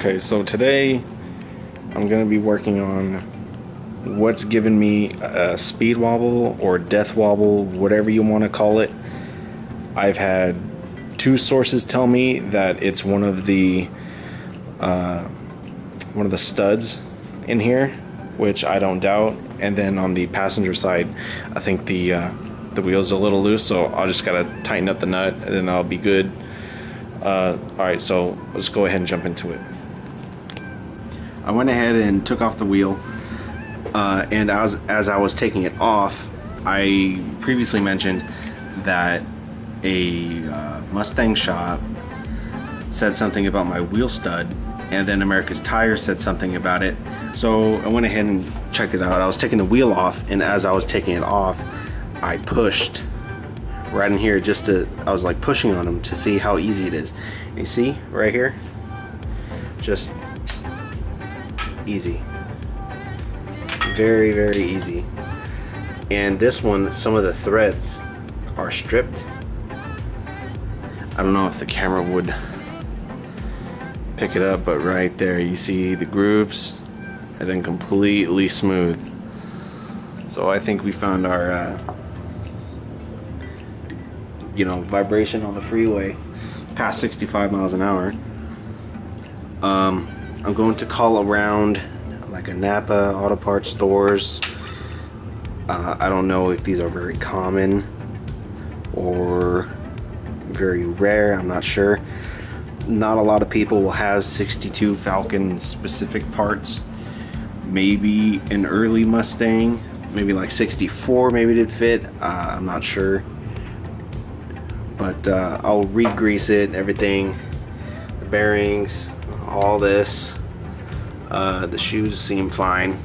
Okay, so today I'm going to be working on what's given me a speed wobble or death wobble, whatever you want to call it. I've had two sources tell me that it's one of the studs in here, which I don't doubt. And then on the passenger side, I think the wheel's a little loose, so I'll just gotta tighten up the nut and then I'll be good. Alright, so let's go ahead and jump into it. I went ahead and took off the wheel, and as I was taking it off, I previously mentioned that a Mustang shop said something about my wheel stud, and then America's Tire said something about it. So I went ahead and checked it out. I was taking the wheel off, and as I was taking it off, I pushed right in here I was like pushing on them to see how easy it is. You see right here? Just easy. Very, very easy. And this one, some of the threads are stripped. I don't know if the camera would pick it up, but right there you see the grooves and then completely smooth. So I think we found our vibration on the freeway past 65 miles an hour. I'm going to call around like a Napa auto parts stores. I don't know if these are very common or very rare. I'm not sure. Not a lot of people will have 62 Falcon specific parts. Maybe an early Mustang, maybe like 64 maybe did fit. I'm not sure. But I'll re-grease it, everything, the bearings, all this. The shoes seem fine.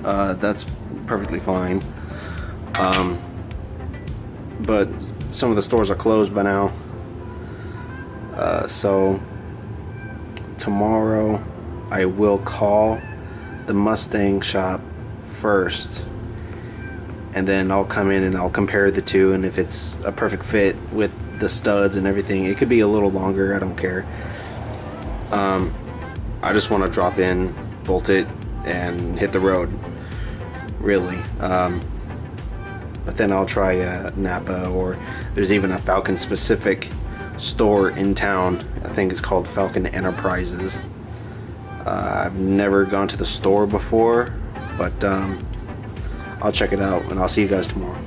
That's perfectly fine. But some of the stores are closed by now. So tomorrow I will call the Mustang shop first, and then I'll come in and I'll compare the two, and if it's a perfect fit with the studs and everything, it could be a little longer, I don't care. I just want to drop in, bolt it, and hit the road, really. But then I'll try Napa, or there's even a Falcon specific store in town. I think it's called Falcon Enterprises. I've never gone to the store before, but I'll check it out, and I'll see you guys tomorrow.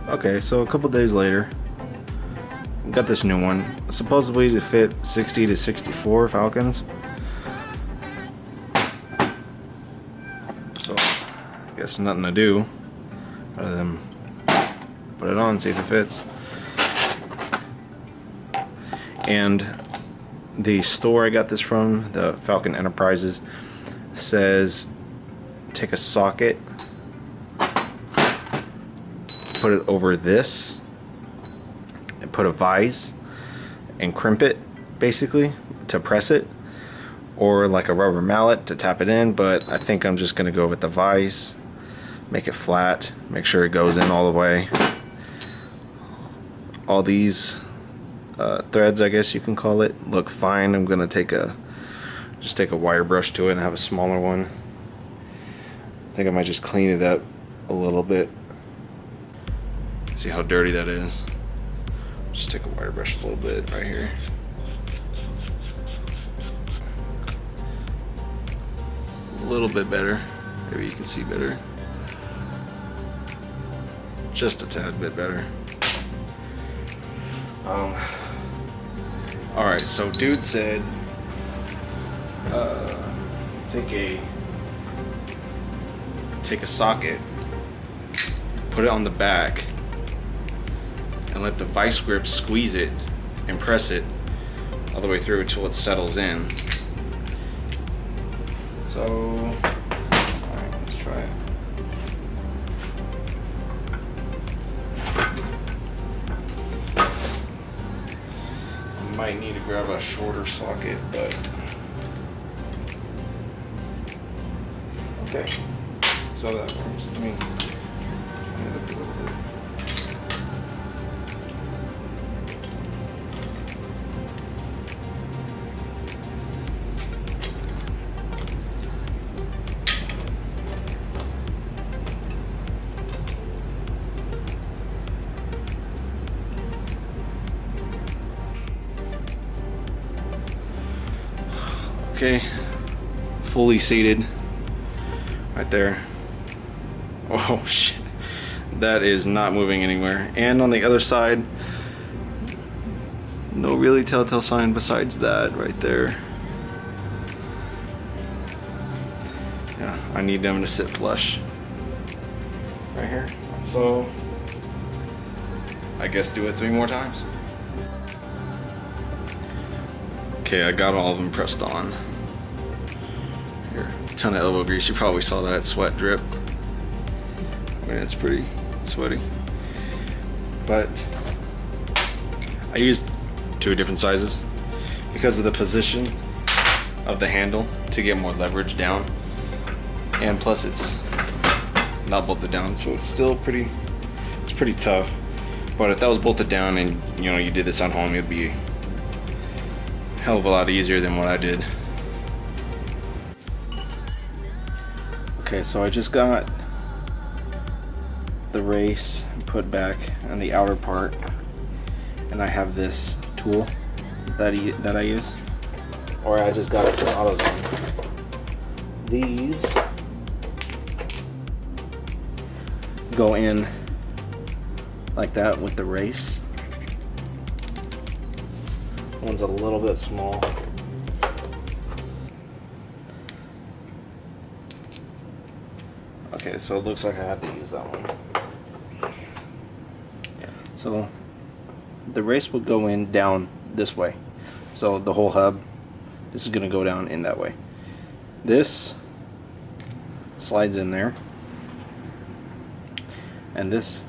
Okay, so a couple days later, got this new one, supposedly to fit 60 to 64 Falcons. So I guess nothing to do other than put it on, see if it fits. And the store I got this from, the Falcon Enterprises, says take a socket, put it over this, and put a vise and crimp it, basically, to press it, or like a rubber mallet to tap it in. But I think I'm just gonna go with the vise, make it flat, make sure it goes in all the way. All these threads, I guess you can call it, look fine. I'm gonna just take a wire brush to it and have a smaller one. I think I might just clean it up a little bit. See how dirty that is. Just take a wire brush a little bit right here. A little bit better. Maybe you can see better. Just a tad bit better. Alright, so dude said take a socket, put it on the back, and let the vice grip squeeze it and press it all the way through until it settles in. So, alright, let's try it. I might need to grab a shorter socket, but okay. So that works. I mean, Okay, fully seated right there. Oh shit, that is not moving anywhere. And on the other side, no really telltale sign besides that right there. Yeah, I need them to sit flush right here. So I guess do it 3 more times. Okay, I got all of them pressed on. Here, ton of elbow grease. You probably saw that sweat drip. I mean, it's pretty sweaty. But I used 2 different sizes because of the position of the handle to get more leverage down. And plus it's not bolted down, so it's still pretty tough. But if that was bolted down and you did this on home, it'd be a hell of a lot easier than what I did. Okay, so I just got the race put back on the outer part, and I have this tool that I use, or I just got it from AutoZone. These go in like that with the race. One's a little bit small. Okay, so it looks like I had to use that one. So the race would go in down this way. So the whole hub, this is gonna go down in that way. This slides in there, and this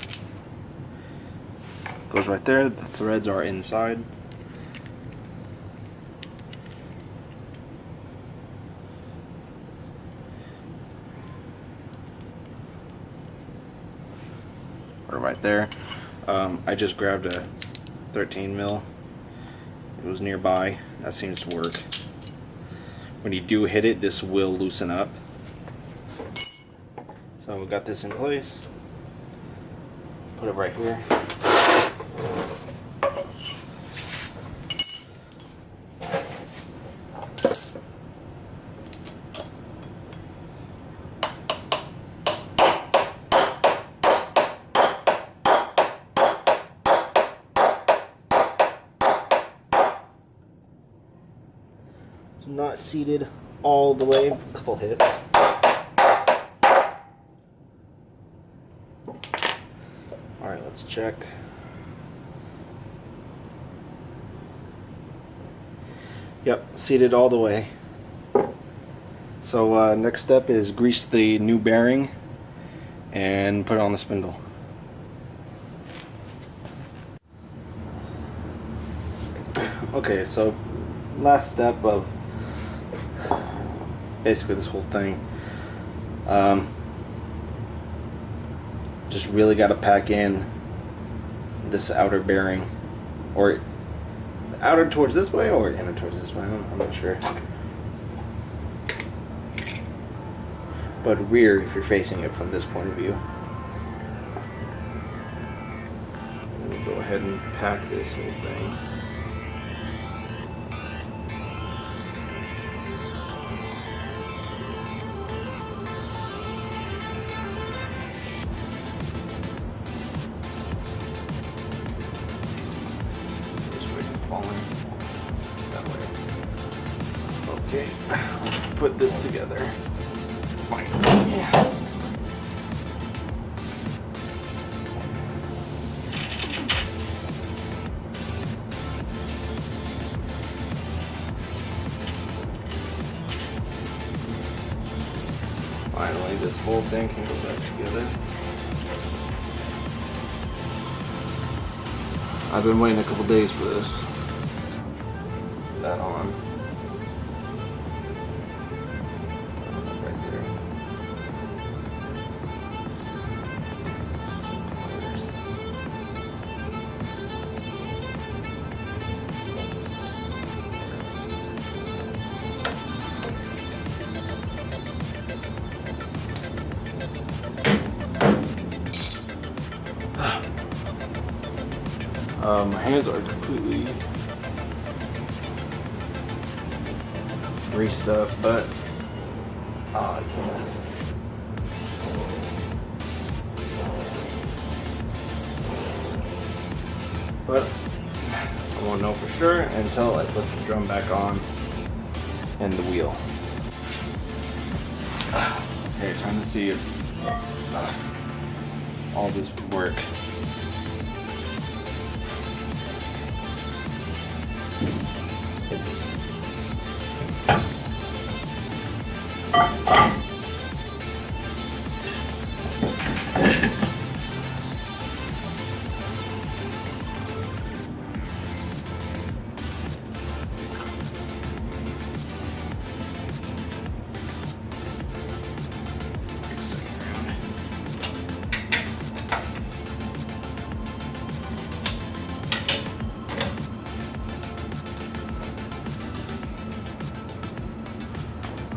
goes right there. The threads are inside. Or right there. I just grabbed a 13 mil. It was nearby. That seems to work. When you do hit it, this will loosen up. So we got this in place. Put it right here. It's not seated all the way, a couple hits. Alright, let's check. Yep, seated all the way. So next step is grease the new bearing and put it on the spindle. Okay, so last step of basically this whole thing. Just really got to pack in this outer bearing, or outer towards this way or inner towards this way. I'm not sure. But rear if you're facing it from this point of view. Let me go ahead and pack this whole thing. Falling that way. Okay, let's put this together. Fine. Yeah. Finally, this whole thing can go back together. I've been waiting a couple days for this. That on. Right there. Some pliers. My hands are completely free stuff, but yes. But I won't know for sure until I put the drum back on and the wheel. Okay, time to see if all this would work.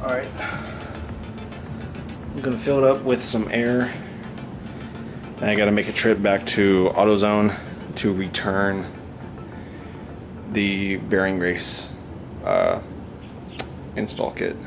Alright, I'm gonna fill it up with some air. And I gotta make a trip back to AutoZone to return the bearing race install kit.